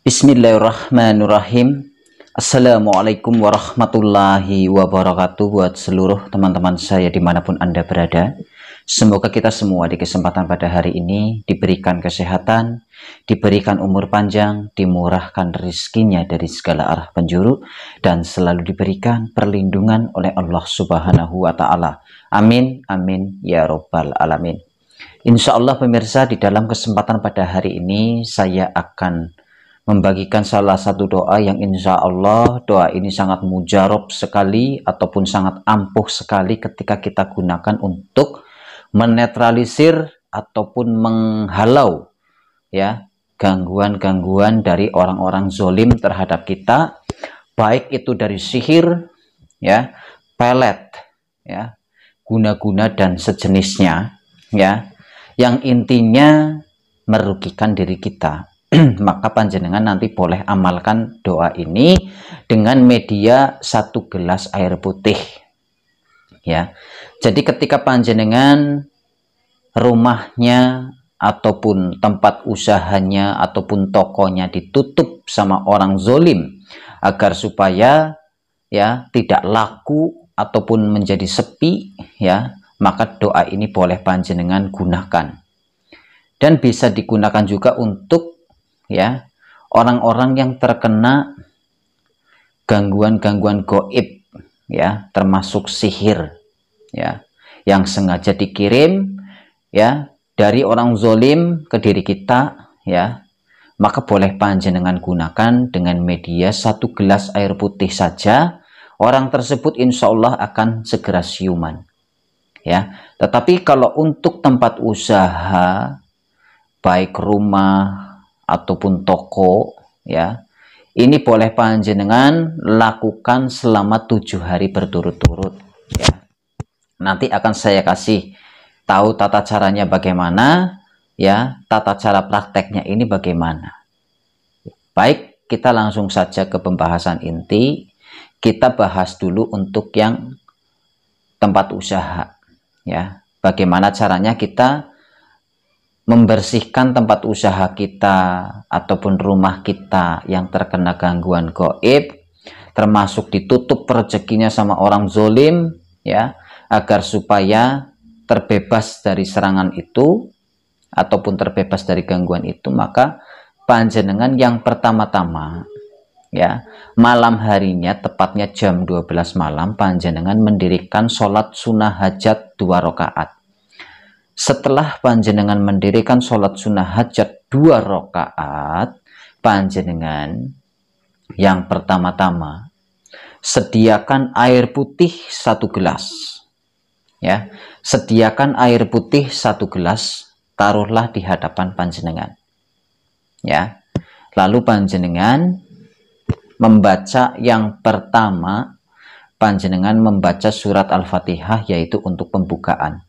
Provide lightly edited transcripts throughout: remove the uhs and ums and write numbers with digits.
Bismillahirrahmanirrahim. Assalamualaikum warahmatullahi wabarakatuh. Buat seluruh teman-teman saya dimanapun Anda berada, semoga kita semua di kesempatan pada hari ini diberikan kesehatan, diberikan umur panjang, dimurahkan rezekinya dari segala arah penjuru, dan selalu diberikan perlindungan oleh Allah Subhanahu wa Ta'ala. Amin, amin, ya Robbal Alamin. Insya Allah pemirsa, di dalam kesempatan pada hari ini saya akan membagikan salah satu doa yang insya Allah doa ini sangat mujarab sekali ataupun sangat ampuh sekali ketika kita gunakan untuk menetralisir ataupun menghalau ya gangguan-gangguan dari orang-orang zolim terhadap kita, baik itu dari sihir ya, pelet ya, guna-guna dan sejenisnya ya, yang intinya merugikan diri kita. Maka panjenengan nanti boleh amalkan doa ini dengan media 1 gelas air putih ya. Jadi ketika panjenengan rumahnya ataupun tempat usahanya ataupun tokonya ditutup sama orang zolim agar supaya ya tidak laku ataupun menjadi sepi ya, maka doa ini boleh panjenengan gunakan, dan bisa digunakan juga untuk ya orang-orang yang terkena gangguan-gangguan gaib ya, termasuk sihir ya, yang sengaja dikirim ya dari orang zolim ke diri kita ya, maka boleh panjenengan gunakan dengan media 1 gelas air putih saja. Orang tersebut insya Allah akan segera siuman ya. Tetapi kalau untuk tempat usaha baik rumah ataupun toko ya, ini boleh panjenengan lakukan selama 7 hari berturut-turut ya. Nanti akan saya kasih tahu tata caranya bagaimana ya, tata cara prakteknya ini bagaimana. Baik, kita langsung saja ke pembahasan inti. Kita bahas dulu untuk yang tempat usaha ya, bagaimana caranya kita membersihkan tempat usaha kita ataupun rumah kita yang terkena gangguan gaib, termasuk ditutup rezekinya sama orang zolim ya, agar supaya terbebas dari serangan itu ataupun terbebas dari gangguan itu. Maka panjenengan yang pertama-tama ya, malam harinya tepatnya jam 12 malam panjenengan mendirikan sholat sunnah hajat 2 rakaat. Setelah panjenengan mendirikan sholat sunnah hajat 2 rakaat, panjenengan yang pertama-tama sediakan air putih 1 gelas ya, sediakan air putih 1 gelas, taruhlah di hadapan panjenengan ya. Lalu panjenengan membaca yang pertama, panjenengan membaca surat Al-Fatihah, yaitu untuk pembukaan.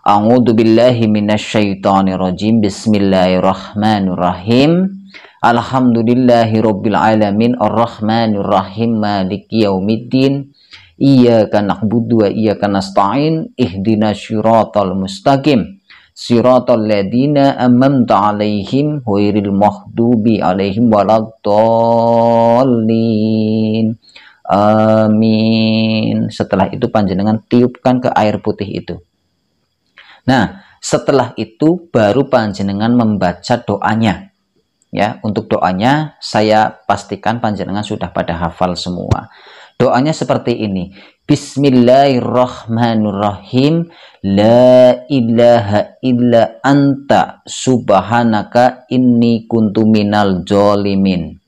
A'udzubillahi minasyaitonirrajim. Bismillahirrahmanirrahim. Alhamdulillahirabbil alamin arrahmanirrahim maliki yaumiddin iyyaka na'budu wa iyyaka nasta'in ihdinas siratal mustaqim siratal ladzina an'amta 'alaihim ghairil maghdubi 'alaihim waladdallin. Amin. Setelah itu panjenengan tiupkan ke air putih itu. Nah, setelah itu baru panjenengan membaca doanya ya. Untuk doanya saya pastikan panjenengan sudah pada hafal semua. Doanya seperti ini: Bismillahirrahmanirrahim. La ilaha illa anta subhanaka inni kuntu minal zalimin.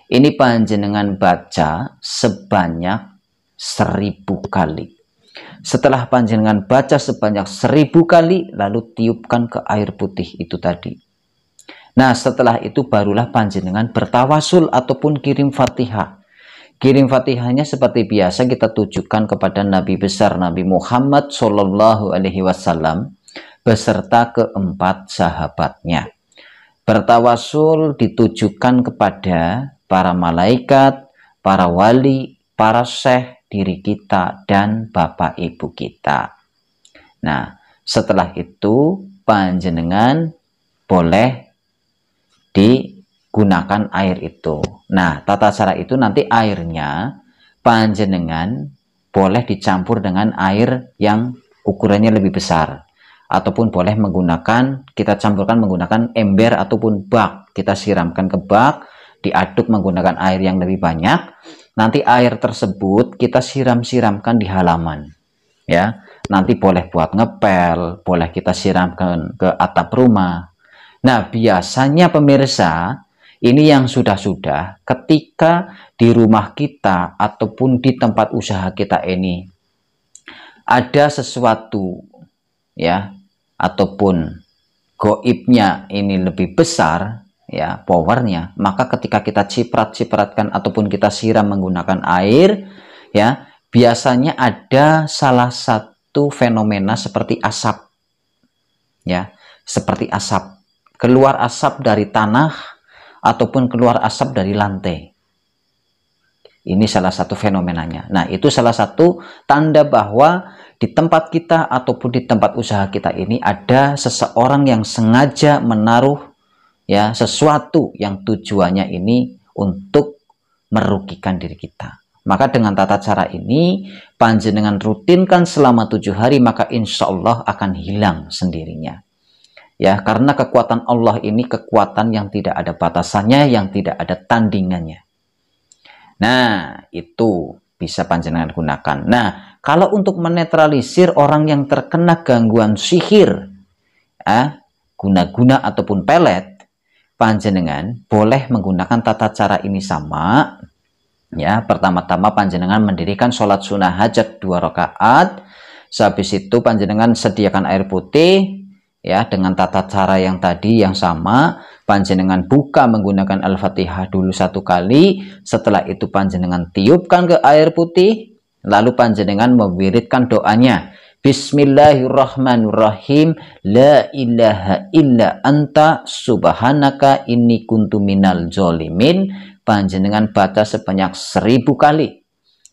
Ini panjenengan baca sebanyak 1000 kali. Setelah panjenengan baca sebanyak 1000 kali, lalu tiupkan ke air putih itu tadi. Nah, setelah itu barulah panjenengan bertawasul ataupun kirim Fatihah. Kirim Fatihahnya seperti biasa kita tujukan kepada Nabi besar Nabi Muhammad Shallallahu Alaihi Wasallam beserta keempat sahabatnya. Bertawasul ditujukan kepada para malaikat, para wali, para syekh, diri kita, dan bapak ibu kita. Nah, setelah itu panjenengan boleh di gunakan air itu. Nah, tata cara itu nanti airnya panjenengan boleh dicampur dengan air yang ukurannya lebih besar, ataupun boleh menggunakan, kita campurkan menggunakan ember ataupun bak, kita siramkan ke bak, diaduk menggunakan air yang lebih banyak. Nanti air tersebut kita siram-siramkan di halaman, ya. Nanti boleh buat ngepel, boleh kita siramkan ke atap rumah. Nah, biasanya pemirsa, ini yang sudah-sudah, ketika di rumah kita ataupun di tempat usaha kita ini ada sesuatu, ya, ataupun goibnya ini lebih besar, ya, powernya, maka ketika kita ciprat-cipratkan ataupun kita siram menggunakan air, ya, biasanya ada salah satu fenomena seperti asap, ya, seperti asap, keluar asap dari tanah ataupun keluar asap dari lantai. Ini salah satu fenomenanya. Nah, itu salah satu tanda bahwa di tempat kita ataupun di tempat usaha kita ini ada seseorang yang sengaja menaruh, ya, sesuatu yang tujuannya ini untuk merugikan diri kita. Maka dengan tata cara ini panjenengan rutinkan selama 7 hari, maka insya Allah akan hilang sendirinya. Ya, karena kekuatan Allah ini kekuatan yang tidak ada batasannya, yang tidak ada tandingannya. Nah, itu bisa panjenengan gunakan. Nah, kalau untuk menetralisir orang yang terkena gangguan sihir, guna-guna ataupun pelet, panjenengan boleh menggunakan tata cara ini sama. Ya, pertama-tama panjenengan mendirikan sholat sunnah hajat 2 rakaat. Sehabis itu panjenengan sediakan air putih, ya, dengan tata cara yang tadi yang sama. Panjenengan buka menggunakan Al-Fatihah dulu 1 kali, setelah itu panjenengan tiupkan ke air putih, lalu panjenengan mewiridkan doanya, Bismillahirrahmanirrahim, La ilaha illa anta subhanaka inni kuntu minal zolimin. Panjenengan baca sebanyak 1000 kali.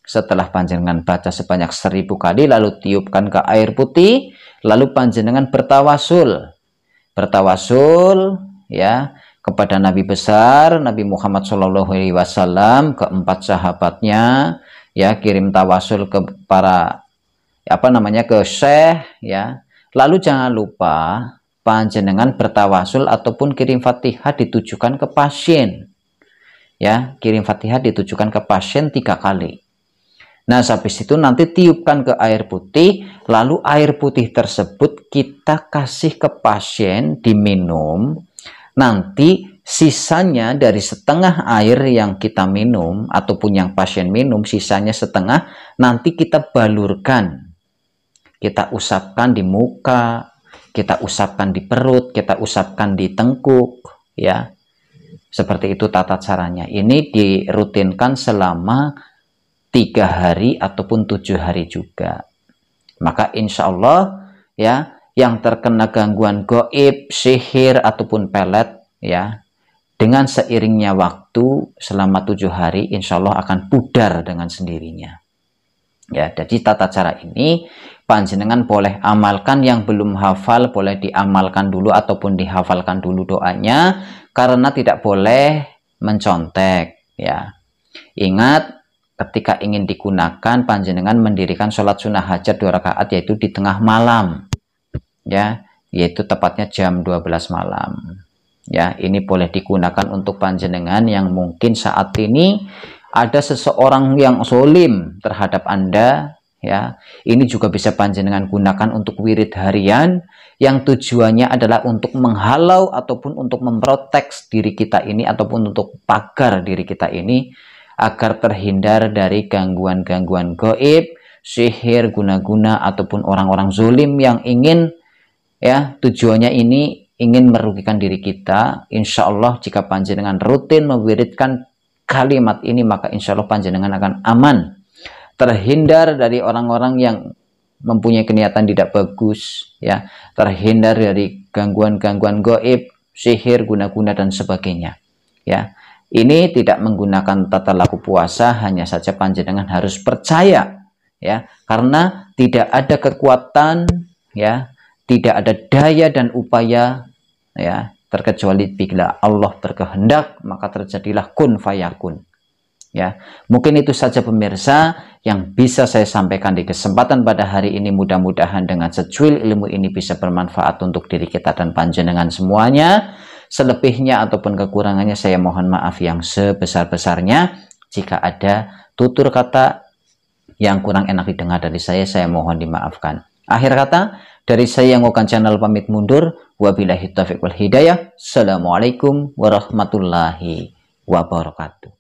Setelah panjenengan baca sebanyak 1000 kali, lalu tiupkan ke air putih, lalu panjenengan bertawasul, ya, kepada Nabi besar Nabi Muhammad SAW, keempat sahabatnya, ya, kirim tawasul ke para ke syekh, ya. Lalu jangan lupa panjenengan bertawasul ataupun kirim Fatihah ditujukan ke pasien, ya, kirim Fatihah ditujukan ke pasien 3 kali. Nah, habis itu nanti tiupkan ke air putih, lalu air putih tersebut kita kasih ke pasien diminum. Nanti sisanya dari setengah air yang kita minum ataupun yang pasien minum, sisanya setengah, nanti kita balurkan. Kita usapkan di muka, kita usapkan di perut, kita usapkan di tengkuk, ya. Seperti itu tata caranya. Ini dirutinkan selama 3 hari ataupun 7 hari juga. Maka insya Allah, ya, yang terkena gangguan gaib, sihir ataupun pelet, ya, dengan seiringnya waktu selama 7 hari insya Allah akan pudar dengan sendirinya. Ya, jadi tata cara ini panjenengan boleh amalkan, yang belum hafal boleh diamalkan dulu ataupun dihafalkan dulu doanya, karena tidak boleh mencontek, ya. Ingat, ketika ingin digunakan panjenengan mendirikan sholat sunnah hajat 2 rakaat, yaitu di tengah malam, ya, yaitu tepatnya jam 12 malam. Ya, ini boleh digunakan untuk panjenengan yang mungkin saat ini ada seseorang yang zolim terhadap Anda, ya. Ini juga bisa panjenengan gunakan untuk wirid harian yang tujuannya adalah untuk menghalau ataupun untuk memprotek diri kita ini ataupun untuk pagar diri kita ini agar terhindar dari gangguan-gangguan gaib, sihir, guna-guna ataupun orang-orang zolim yang ingin, ya, tujuannya ini ingin merugikan diri kita. Insya Allah jika panjenengan rutin mewiridkan kalimat ini, maka insya Allah panjenengan akan aman, terhindar dari orang-orang yang mempunyai keniatan tidak bagus, ya, terhindar dari gangguan-gangguan gaib, sihir, guna-guna dan sebagainya, ya. Ini tidak menggunakan tata laku puasa, hanya saja panjenengan harus percaya, ya, karena tidak ada kekuatan, ya, tidak ada daya dan upaya, ya, terkecuali bila Allah berkehendak maka terjadilah kun fayakun. Ya, mungkin itu saja pemirsa yang bisa saya sampaikan di kesempatan pada hari ini. Mudah-mudahan dengan secuil ilmu ini bisa bermanfaat untuk diri kita dan panjenengan semuanya. Selebihnya ataupun kekurangannya saya mohon maaf yang sebesar-besarnya. Jika ada tutur kata yang kurang enak didengar dari saya mohon dimaafkan. Akhir kata, dari saya yang Ngokan Channel pamit mundur. Wabillahi taufiq wal hidayah. Assalamualaikum warahmatullahi wabarakatuh.